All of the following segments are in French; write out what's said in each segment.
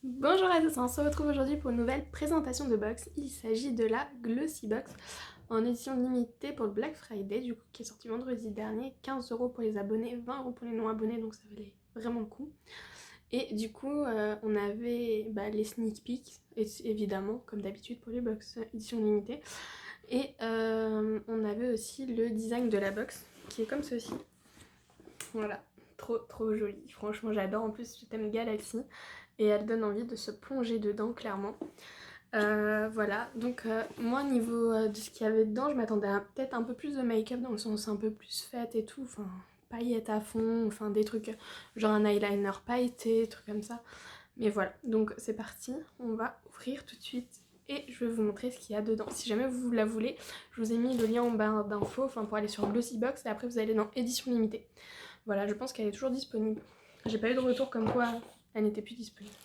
Bonjour à tous, on se retrouve aujourd'hui pour une nouvelle présentation de box. Il s'agit de la Glossy Box en édition limitée pour le Black Friday, du coup, qui est sorti vendredi dernier. 15€ pour les abonnés, 20€ pour les non abonnés, donc ça valait vraiment le coup. Et du coup, on avait les sneak peeks, évidemment, comme d'habitude pour les box édition limitée. Et on avait aussi le design de la box, qui est comme ceci. Voilà, trop joli. Franchement, j'adore. En plus, je t'aime Galaxy. Et elle donne envie de se plonger dedans, clairement. Voilà, donc moi, niveau de ce qu'il y avait dedans, je m'attendais à peut-être un peu plus de make-up, dans le sens un peu plus fête et tout. Enfin, paillettes à fond, enfin des trucs genre un eyeliner pailleté, trucs comme ça. Mais voilà, donc c'est parti. On va ouvrir tout de suite. Et je vais vous montrer ce qu'il y a dedans. Si jamais vous la voulez, je vous ai mis le lien en barre d'infos, enfin pour aller sur Glossybox, et après vous allez dans édition limitée. Voilà, je pense qu'elle est toujours disponible. J'ai pas eu de retour comme quoi elle n'était plus disponible.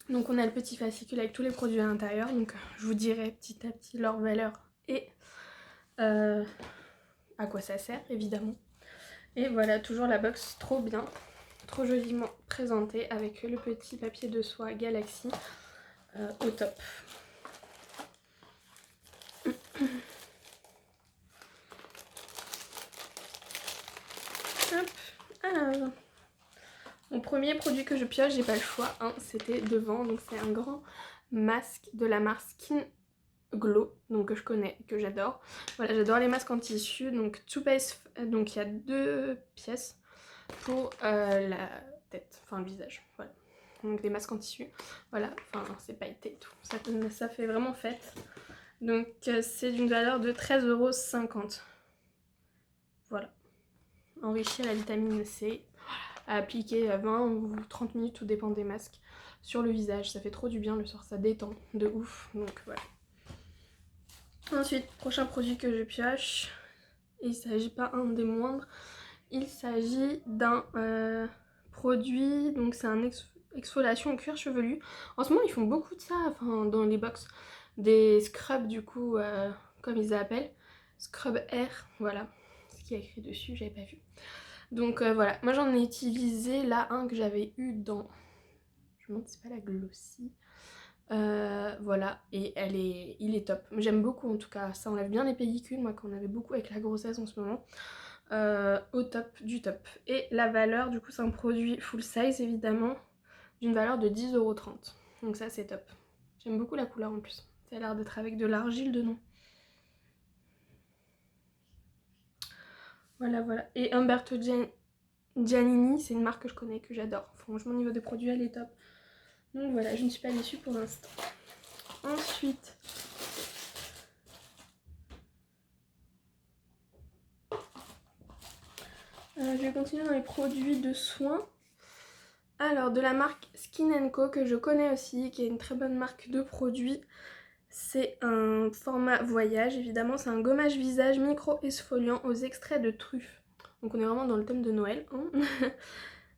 Donc on a le petit fascicule avec tous les produits à l'intérieur. Donc je vous dirai petit à petit leur valeur et à quoi ça sert évidemment. Et voilà, toujours la box trop bien, trop joliment présentée avec le petit papier de soie Galaxy au top. Hop, alors... Mon premier produit que je pioche, j'ai pas le choix, hein, c'était devant, donc c'est un grand masque de la marque Skin Glow, donc que je connais, que j'adore. Voilà, j'adore les masques en tissu, donc donc il y a 2 pièces pour la tête, enfin le visage, voilà. Donc des masques en tissu, voilà, enfin c'est pailleté et tout, ça fait vraiment fête. Donc c'est d'une valeur de 13,50€, voilà. Enrichi à la vitamine C, à appliquer 20 ou 30 minutes, tout dépend des masques, sur le visage. Ça fait trop du bien le soir, ça détend de ouf, donc voilà. Ensuite, prochain produit que je pioche, il ne s'agit pas un des moindres, il s'agit d'un produit, donc c'est un exfoliation cuir chevelu. En ce moment, ils font beaucoup de ça, enfin, dans les box, des scrubs du coup, comme ils appellent, scrub air, voilà, ce qui est écrit dessus, j'avais pas vu. Donc voilà, moi j'en ai utilisé là un que j'avais eu dans, je me demande si c'est pas la Glossy. Voilà, et il est top. J'aime beaucoup en tout cas, ça enlève bien les pellicules, moi qu'on avait beaucoup avec la grossesse en ce moment. Au top du top. Et la valeur, du coup c'est un produit full size évidemment, d'une valeur de 10,30€. Donc ça c'est top. J'aime beaucoup la couleur en plus. Ça a l'air d'être avec de l'argile dedans. Voilà, voilà. Et Umberto Giannini, c'est une marque que je connais, que j'adore. Franchement, au niveau des produits, elle est top. Donc voilà, je ne suis pas déçue pour l'instant. Ensuite, je vais continuer dans les produits de soins. Alors, de la marque Skin Co, que je connais aussi, qui est une très bonne marque de produits. C'est un format voyage, évidemment. C'est un gommage visage micro-exfoliant aux extraits de truffes. Donc on est vraiment dans le thème de Noël.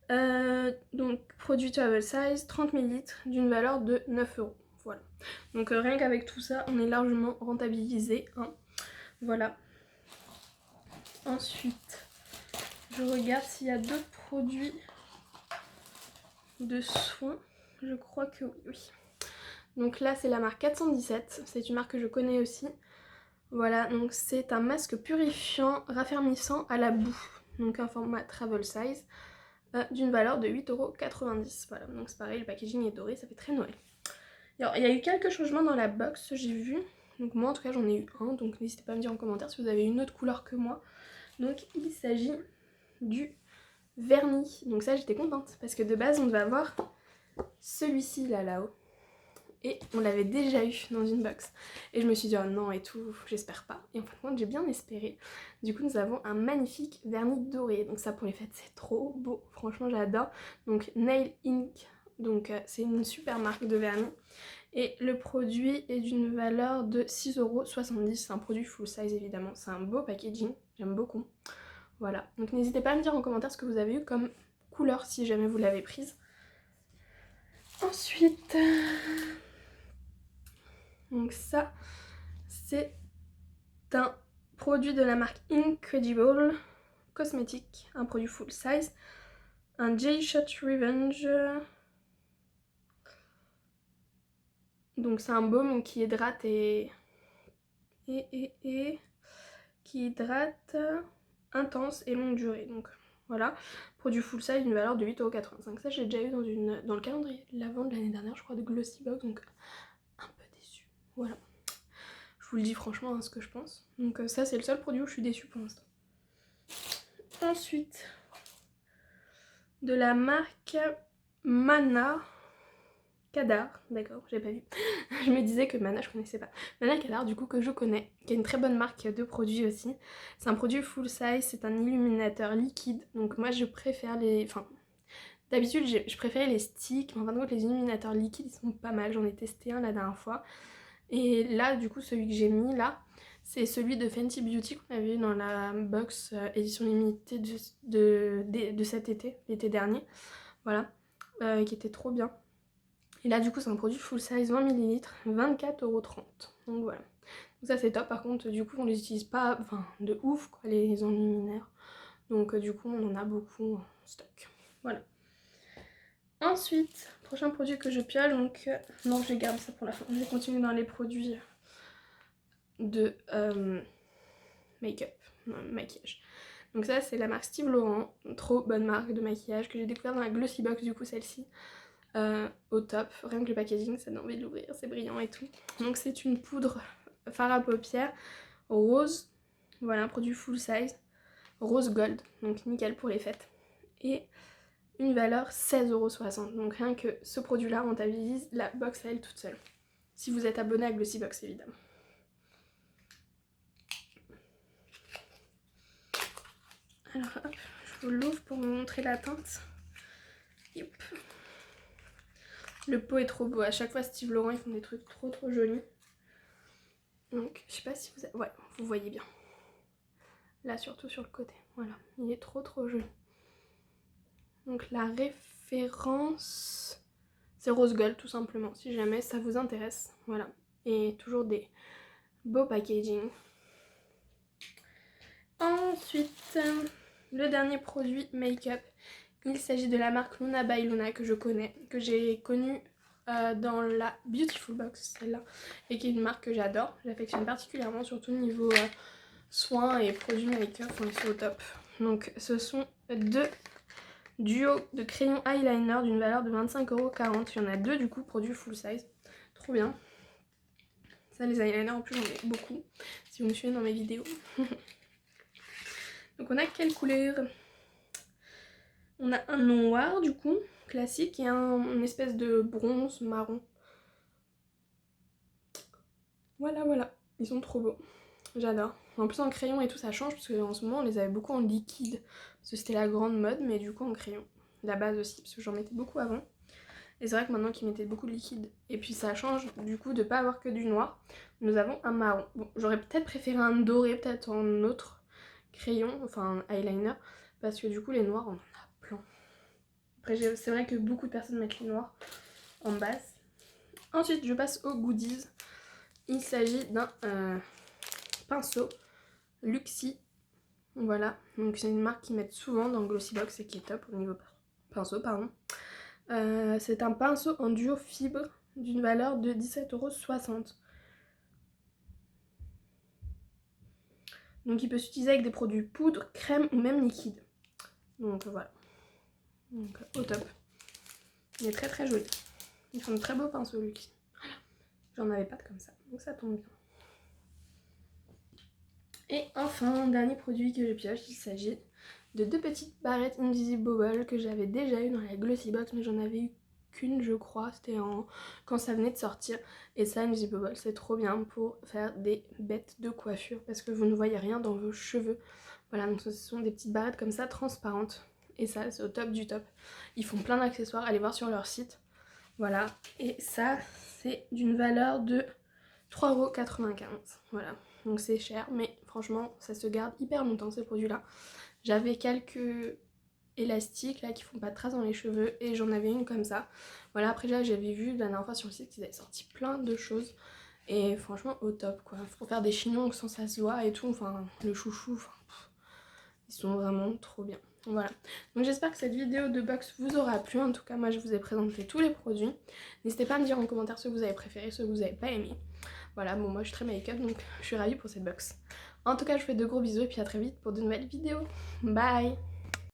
Hein. Donc produit travel size, 30 ml d'une valeur de 9€. Voilà. Donc rien qu'avec tout ça, on est largement rentabilisé. Hein. Voilà. Ensuite, je regarde s'il y a d'autres produits de soins. Je crois que oui. Donc là, c'est la marque 417. C'est une marque que je connais aussi. Voilà, donc c'est un masque purifiant raffermissant à la boue. Donc un format travel size d'une valeur de 8,90€. Voilà, donc c'est pareil, le packaging est doré, ça fait très Noël. Alors, il y a eu quelques changements dans la box, j'ai vu. Donc moi en tout cas j'en ai eu un, donc n'hésitez pas à me dire en commentaire si vous avez une autre couleur que moi. Donc il s'agit du vernis. Donc ça j'étais contente parce que de base on devait avoir celui-ci là-haut. Et on l'avait déjà eu dans une box. Et je me suis dit oh non et tout, j'espère pas. Et en fin de compte j'ai bien espéré. Du coup nous avons un magnifique vernis doré. Donc ça pour les fêtes c'est trop beau. Franchement j'adore. Donc Nail Ink. Donc c'est une super marque de vernis. Et le produit est d'une valeur de 6,70€. C'est un produit full size évidemment. C'est un beau packaging. J'aime beaucoup. Voilà. Donc n'hésitez pas à me dire en commentaire ce que vous avez eu comme couleur si jamais vous l'avez prise. Ensuite... Donc ça, c'est un produit de la marque Incredible Cosmetics, un produit full size, un J-Shot Revenge, Donc c'est un baume qui hydrate qui hydrate intense et longue durée. Donc voilà, produit full size, une valeur de 8,85 €. Ça j'ai déjà eu dans le calendrier de l'avant de l'année dernière, je crois, de Glossybox, donc un peu déçue. Voilà, je vous le dis franchement, hein, ce que je pense. Donc ça c'est le seul produit où je suis déçue pour l'instant. Ensuite, de la marque Mana Kadar, d'accord, j'ai pas vu. Je me disais que Mana je connaissais pas. Mana Kadar du coup que je connais, qui est une très bonne marque de produits aussi. C'est un produit full size, c'est un illuminateur liquide. Donc moi je préfère les... Enfin, d'habitude je préférais les sticks, mais en fin de compte les illuminateurs liquides ils sont pas mal. J'en ai testé un la dernière fois. Et là du coup celui que j'ai mis là, c'est celui de Fenty Beauty qu'on avait eu dans la box édition limitée de cet été, l'été dernier. Voilà, qui était trop bien. Et là du coup c'est un produit full size 20 ml, 24,30 €. Donc voilà. Donc ça c'est top, par contre du coup on les utilise pas de ouf quoi, les enluminaires. Donc du coup on en a beaucoup en stock. Voilà. Ensuite, prochain produit que je pioche, donc non je garde ça pour la fin. Je vais continuer dans les produits de make-up, maquillage. Donc ça c'est la marque Steve Laurent, trop bonne marque de maquillage que j'ai découvert dans la Glossybox du coup celle-ci. Au top, rien que le packaging ça donne envie de l'ouvrir, c'est brillant et tout. Donc c'est une poudre fard à paupières rose, voilà un produit full size, rose gold, donc nickel pour les fêtes. Et une valeur 16,60 €, donc rien que ce produit là rentabilise la box à elle toute seule. Si vous êtes abonné à Glossybox évidemment. Alors hop, je vous l'ouvre pour vous montrer la teinte. Yep. Le pot est trop beau, à chaque fois Steve Laurent ils font des trucs trop jolis. Donc je sais pas si vous... Ouais, vous voyez bien. Là surtout sur le côté, voilà, il est trop joli. Donc la référence c'est rose gold tout simplement, si jamais ça vous intéresse, voilà. Et toujours des beaux packaging. Ensuite, le dernier produit make-up, il s'agit de la marque Luna by Luna que je connais, que j'ai connue dans la Beautiful Box, celle-là, et qui est une marque que j'adore, j'affectionne particulièrement, surtout niveau soins et produits make-up, ils sont au top. Donc ce sont deux duos de crayons eyeliner d'une valeur de 25,40 €. Il y en a deux du coup, produits full size, trop bien. Ça les eyeliners en plus j'en ai beaucoup, si vous me suivez dans mes vidéos. Donc on a quelle couleur? On a un noir du coup, classique, et une espèce de bronze marron. Voilà, ils sont trop beaux. J'adore. En plus en crayon et tout ça change parce qu'en ce moment on les avait beaucoup en liquide. Parce que c'était la grande mode, mais du coup en crayon. La base aussi, parce que j'en mettais beaucoup avant. Et c'est vrai que maintenant qu'ils mettaient beaucoup de liquide. Et puis ça change du coup de pas avoir que du noir. Nous avons un marron. Bon, j'aurais peut-être préféré un doré, peut-être en autre crayon, enfin eyeliner. Parce que du coup les noirs on en a plein. Après c'est vrai que beaucoup de personnes mettent les noirs en base. Ensuite je passe aux goodies. Il s'agit d'un pinceau Luxie. Voilà, donc c'est une marque qu'ils mettent souvent dans Glossybox et qui est top au niveau pinceau, pardon. C'est un pinceau en duo fibre d'une valeur de 17,60 €. Donc il peut s'utiliser avec des produits poudre, crème ou même liquide. Donc voilà. Donc au top. Il est très joli. Ils font de très beaux pinceaux Luxie. Voilà. J'en avais pas de comme ça, donc ça tombe bien. Et enfin, dernier produit que je pioche, il s'agit de deux petites barrettes Invisible que j'avais déjà eu dans la Glossybox, mais j'en avais eu qu'une je crois, c'était quand ça venait de sortir. Et ça, Invisible c'est trop bien pour faire des bêtes de coiffure parce que vous ne voyez rien dans vos cheveux. Voilà, donc ce sont des petites barrettes comme ça, transparentes. Et ça, c'est au top du top. Ils font plein d'accessoires, allez voir sur leur site. Voilà, et ça, c'est d'une valeur de 3,95 €. Voilà, donc c'est cher, mais franchement, ça se garde hyper longtemps ces produits-là. J'avais quelques élastiques là qui font pas de traces dans les cheveux et j'en avais une comme ça. Voilà, après là, j'avais vu la dernière fois sur le site qu'ils avaient sorti plein de choses. Et franchement, au top quoi. Pour faire des chignons sans ça se voit et tout, enfin, le chouchou, enfin, ils sont vraiment trop bien. Voilà, donc j'espère que cette vidéo de box vous aura plu. En tout cas, moi je vous ai présenté tous les produits. N'hésitez pas à me dire en commentaire ceux que vous avez préférés, ceux que vous n'avez pas aimés. Voilà, bon moi je suis très make-up donc je suis ravie pour cette box. En tout cas, je vous fais de gros bisous et puis à très vite pour de nouvelles vidéos. Bye!